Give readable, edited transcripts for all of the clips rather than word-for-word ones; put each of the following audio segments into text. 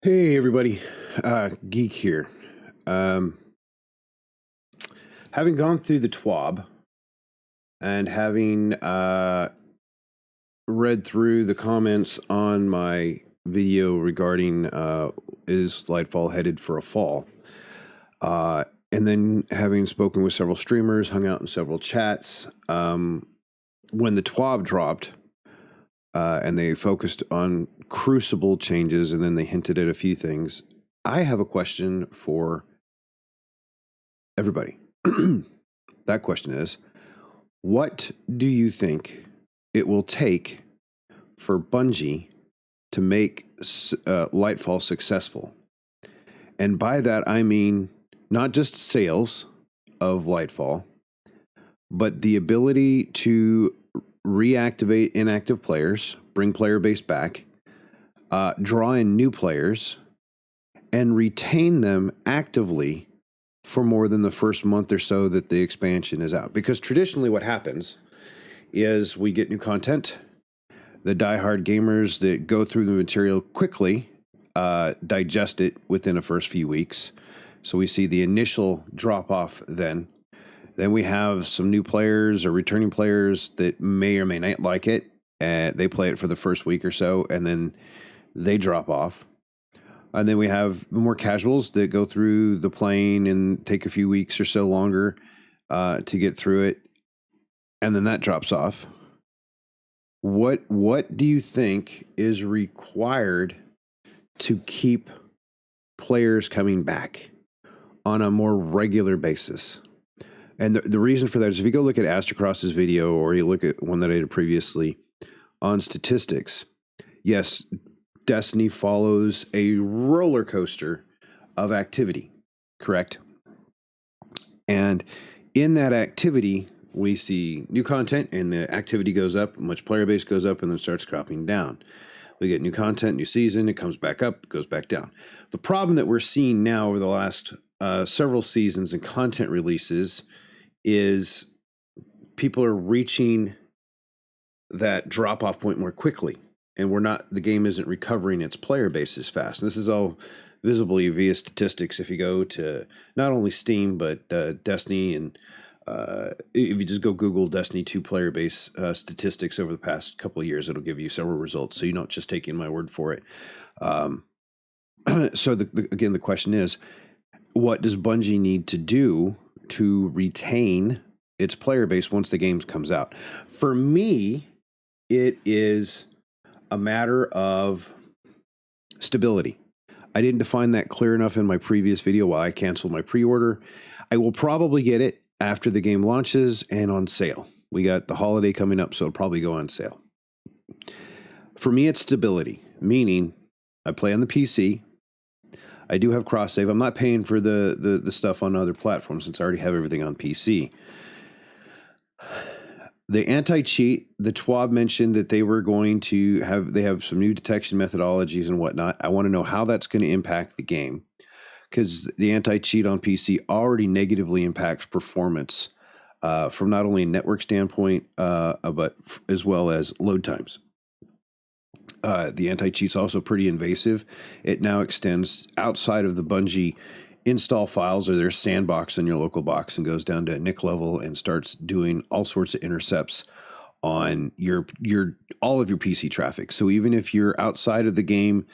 Hey everybody, Geek here. Um, Having gone through the TWAB and having read through the comments on my video regarding is Lightfall headed for a fall, and then having spoken with several streamers, hung out in several chats, when the TWAB dropped, and they focused on Crucible changes, and then they hinted at a few things. I have a question for everybody. That question is, what do you think it will take for Bungie to make Lightfall successful? And by that, I mean not just sales of Lightfall, but the ability to reactivate inactive players, bring player base back, draw in new players, and retain them actively for more than the first month or so that the expansion is out. Because traditionally what happens is we get new content. The diehard gamers that go through the material quickly digest it within the first few weeks. So we see the initial drop off then. Then we have some new players or returning players that may or may not like it. They play it for the first week or so, and then they drop off. And then we have more casuals that go through the playing and take a few weeks or so longer to get through it. And then that drops off. What do you think is required to keep players coming back on a more regular basis? And the reason for that is if you go look at Astrocross's video, or you look at one that I did previously on statistics, yes, Destiny follows a roller coaster of activity, correct? And in that activity, we see new content and the activity goes up, much player base goes up, and then starts dropping down. We get new content, new season, it comes back up, goes back down. The problem that we're seeing now over the last several seasons and content releases is people are reaching that drop-off point more quickly. And the game isn't recovering its player base as fast. And this is all visibly via statistics. If you go to not only Steam, but Destiny, and if you just go Google Destiny 2 player base statistics over the past couple of years, it'll give you several results. So you're not just taking my word for it. So again, the question is, what does Bungie need to do to retain its player base once the game comes out? For me, it is a matter of stability. I didn't define that clear enough in my previous video while I canceled my pre-order. I will probably get it after the game launches and on sale. We got the holiday coming up, so it'll probably go on sale. For me, it's stability, meaning I play on the PC. I do have cross save. I'm not paying for the stuff on other platforms since I already have everything on PC. The anti-cheat, the TWAB mentioned that they were going to have some new detection methodologies and whatnot. I want to know how that's going to impact the game, because the anti-cheat on PC already negatively impacts performance from not only a network standpoint, but as well as load times. The anti-cheat's also pretty invasive. It now extends outside of the Bungie install files or their sandbox in your local box and goes down to NIC level and starts doing all sorts of intercepts on your all of your PC traffic. So even if you're outside of the game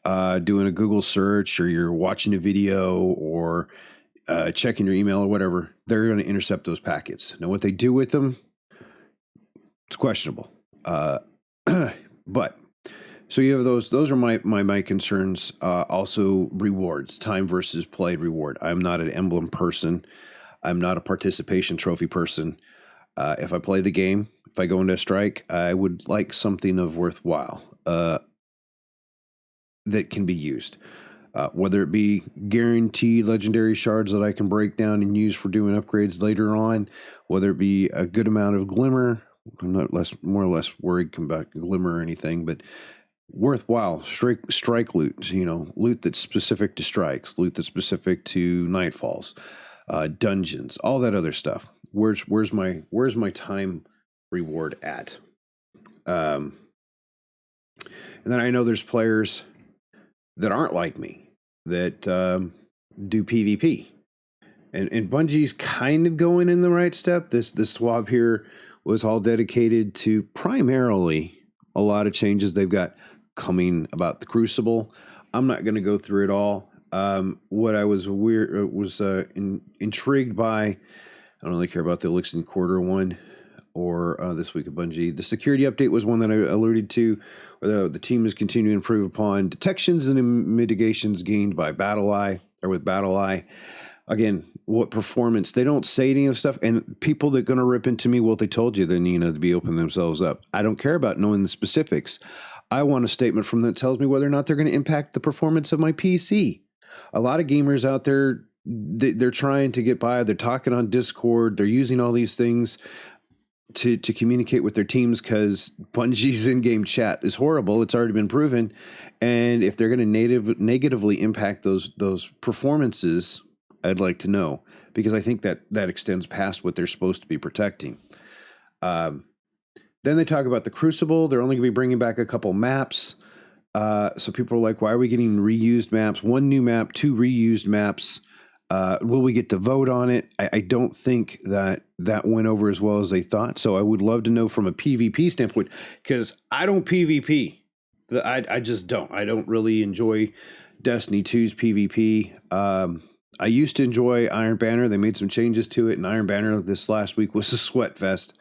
doing a Google search, or you're watching a video, or checking your email or whatever, they're going to intercept those packets. Now what they do with them, it's questionable. But so you have those are my concerns. Also rewards, time versus played reward. I'm not an emblem person. I'm not a participation trophy person. If I play the game, if I go into a strike, I would like something of worthwhile that can be used. Whether it be guaranteed legendary shards that I can break down and use for doing upgrades later on, whether it be a good amount of glimmer. I'm not more or less worried about glimmer or anything, but worthwhile strike loot, loot that's specific to strikes, loot that's specific to nightfalls, dungeons, all that other stuff. Where's my time reward at? And then I know there's players that aren't like me, that do PvP. And Bungie's kind of going in the right step. This swap here was all dedicated to primarily a lot of changes they've got coming about the Crucible. I'm not going to go through it all. What I was intrigued by, I don't really care about the Elixir Quarter one or this week of Bungie. The security update was one that I alluded to, where the team is continuing to improve upon detections and mitigations gained by BattleEye or with BattleEye. Again, what performance, they don't say any of the stuff, and people that are going to rip into me, well, they told you, then, to be opening themselves up. I don't care about knowing the specifics. I want a statement from them that tells me whether or not they're going to impact the performance of my PC. A lot of gamers out there, they're trying to get by. They're talking on Discord. They're using all these things to communicate with their teams because Bungie's in-game chat is horrible. It's already been proven. And if they're going to negatively impact those performances, I'd like to know, because I think that extends past what they're supposed to be protecting. Then they talk about the Crucible. They're only going to be bringing back a couple maps. So people are like, why are we getting reused maps? One new map, two reused maps. Will we get to vote on it? I don't think that went over as well as they thought. So I would love to know from a PvP standpoint, because I don't PvP. I just don't. I don't really enjoy Destiny 2's PvP. I used to enjoy Iron Banner. They made some changes to it, and Iron Banner this last week was a sweat fest.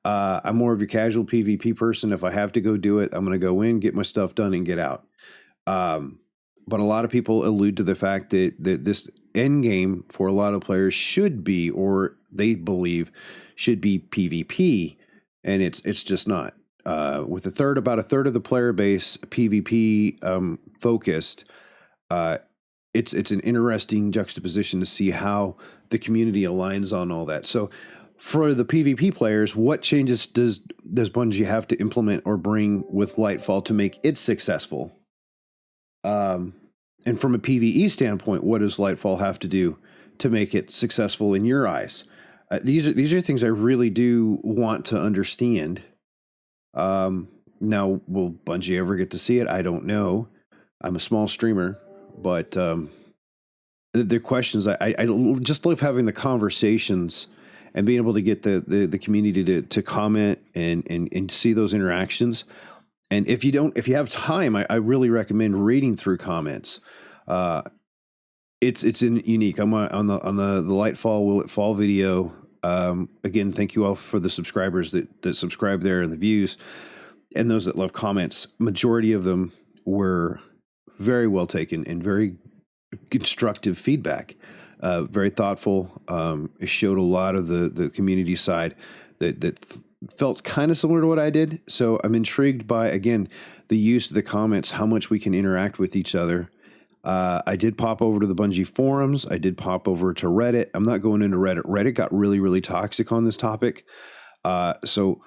I'm more of your casual PvP person. If I have to go do it, I'm going to go in, get my stuff done, and get out. But a lot of people allude to the fact that this end game for a lot of players should be, or they believe should be, PvP, and it's just not. With about a third of the player base PvP focused, it's an interesting juxtaposition to see how the community aligns on all that. So for the PvP players, what changes does Bungie have to implement or bring with Lightfall to make it successful? And from a PvE standpoint, what does Lightfall have to do to make it successful in your eyes? These are things I really do want to understand. Now, will Bungie ever get to see it? I don't know. I'm a small streamer, but the questions, I just love having the conversations and being able to get the community to comment and see those interactions. And if you have time, I really recommend reading through comments. It's unique. I'm on the Lightfall Will It Fall video. Again, thank you all for the subscribers that subscribe there and the views, and those that love comments. Majority of them were very well taken and very constructive feedback. Very thoughtful. It showed a lot of the community side that felt kind of similar to what I did. So I'm intrigued by, again, the use of the comments, how much we can interact with each other. I did pop over to the Bungie forums. I did pop over to Reddit. I'm not going into Reddit. Reddit got really, really toxic on this topic. So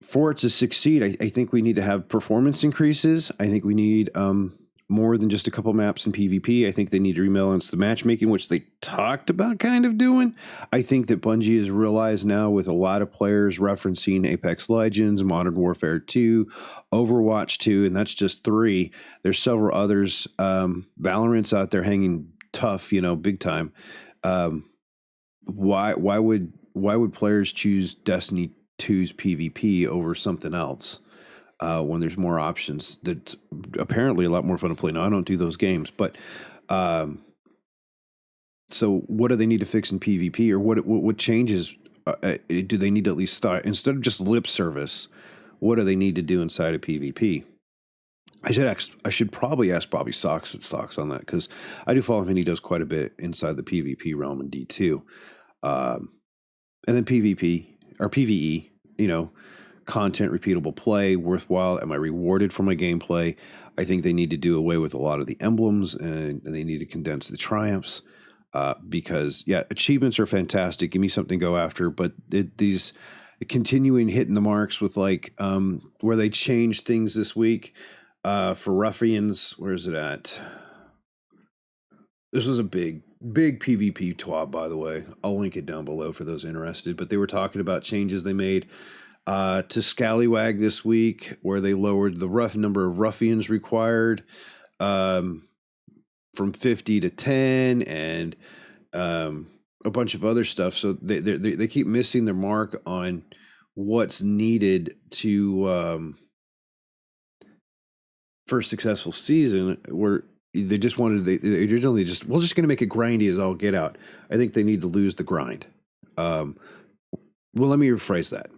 for it to succeed, I think we need to have performance increases. I think we need more than just a couple maps in PvP. I think they need to rebalance the matchmaking, which they talked about kind of doing. I think that Bungie has realized now, with a lot of players referencing Apex Legends, Modern Warfare 2, Overwatch 2, and that's just 3. There's several others. Valorant's out there hanging tough, big time. Why would players choose Destiny 2's PvP over something else? When there's more options, that's apparently a lot more fun to play. Now, I don't do those games, but so what do they need to fix in PvP, or what changes do they need to at least start, instead of just lip service? What do they need to do inside of PvP? I should probably ask Bobby Socks on that, because I do follow him and he does quite a bit inside the PvP realm in D2, and then PvP or PvE, content, repeatable play, worthwhile. Am I rewarded for my gameplay? I think they need to do away with a lot of the emblems, and they need to condense the triumphs, because achievements are fantastic. Give me something to go after, but these continuing hitting the marks with where they changed things this week for ruffians. Where is it at? This was a big PvP twab, by the way. I'll link it down below for those interested. But they were talking about changes they made. to Scallywag this week, where they lowered the rough number of ruffians required from 50 to 10, and a bunch of other stuff. So they keep missing their mark on what's needed to for a successful season. Where they just wanted, they originally just, we're just going to make it grindy as all get out. I think they need to lose the grind. Well, let me rephrase that.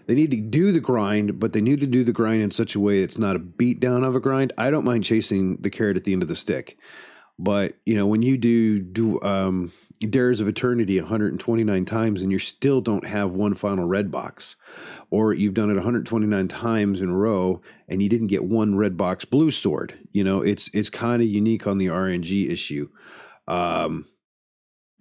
They need to do the grind, but they need to do the grind in such a way it's not a beat down of a grind. I don't mind chasing the carrot at the end of the stick, but when you do Dares of Eternity 129 times and you still don't have one final red box, or you've done it 129 times in a row and you didn't get one red box blue sword, it's kind of unique on the RNG issue.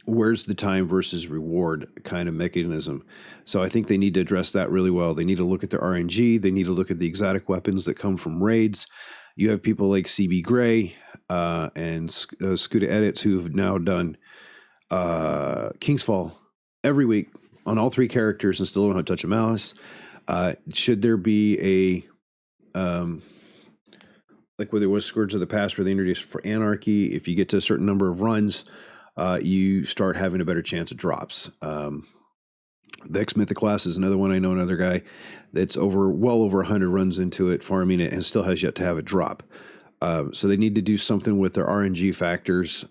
Where's the time versus reward kind of mechanism? So I think they need to address that really well. They need to look at their RNG. They need to look at the exotic weapons that come from raids. You have people like CB Gray and Scuda Edits who've now done Kingsfall every week on all 3 characters and still don't have touch of malice. Should there be a like where there was Scourge of the Past, where they introduced for Anarchy, if you get to a certain number of runs, you start having a better chance of drops. The Ex-Mythic class is another one. I know another guy that's well over 100 runs into it, farming it, and still has yet to have it drop. So they need to do something with their RNG factors.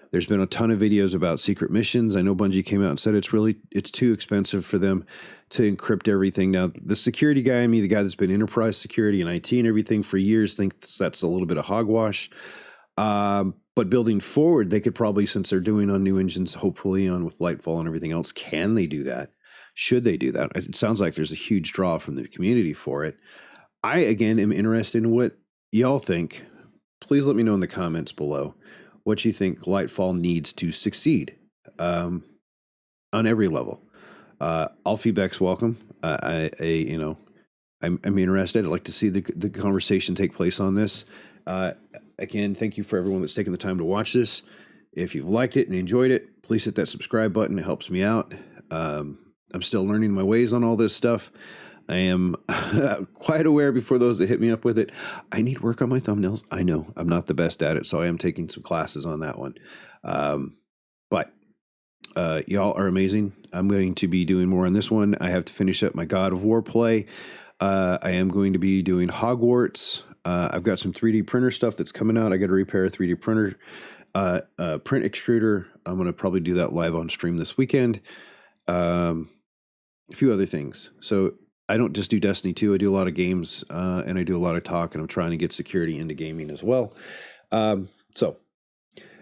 There's been a ton of videos about secret missions. I know Bungie came out and said it's too expensive for them to encrypt everything. Now, the security guy, the guy that's been enterprise security and IT and everything for years, thinks that's a little bit of hogwash. But building forward, they could probably, since they're doing on new engines, hopefully on with Lightfall and everything else, can they do that? Should they do that? It sounds like there's a huge draw from the community for it. I, again, am interested in what y'all think. Please let me know in the comments below what you think Lightfall needs to succeed on every level. All feedback's welcome. I'm interested. I'd like to see the conversation take place on this. Again, thank you for everyone that's taken the time to watch this. If you've liked it and enjoyed it, please hit that subscribe button. It helps me out. I'm still learning my ways on all this stuff. I am quite aware before those that hit me up with it. I need work on my thumbnails. I know I'm not the best at it, so I am taking some classes on that one. But y'all are amazing. I'm going to be doing more on this one. I have to finish up my God of War play. I am going to be doing Hogwarts. I've got some 3D printer stuff that's coming out. I got to repair a 3D printer, print extruder. I'm going to probably do that live on stream this weekend. A few other things. So I don't just do Destiny 2. I do a lot of games, and I do a lot of talk, and I'm trying to get security into gaming as well. So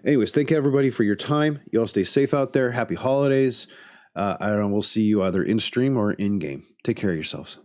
anyways, thank you everybody for your time. You all stay safe out there. Happy holidays. I don't know, we'll see you either in stream or in game. Take care of yourselves.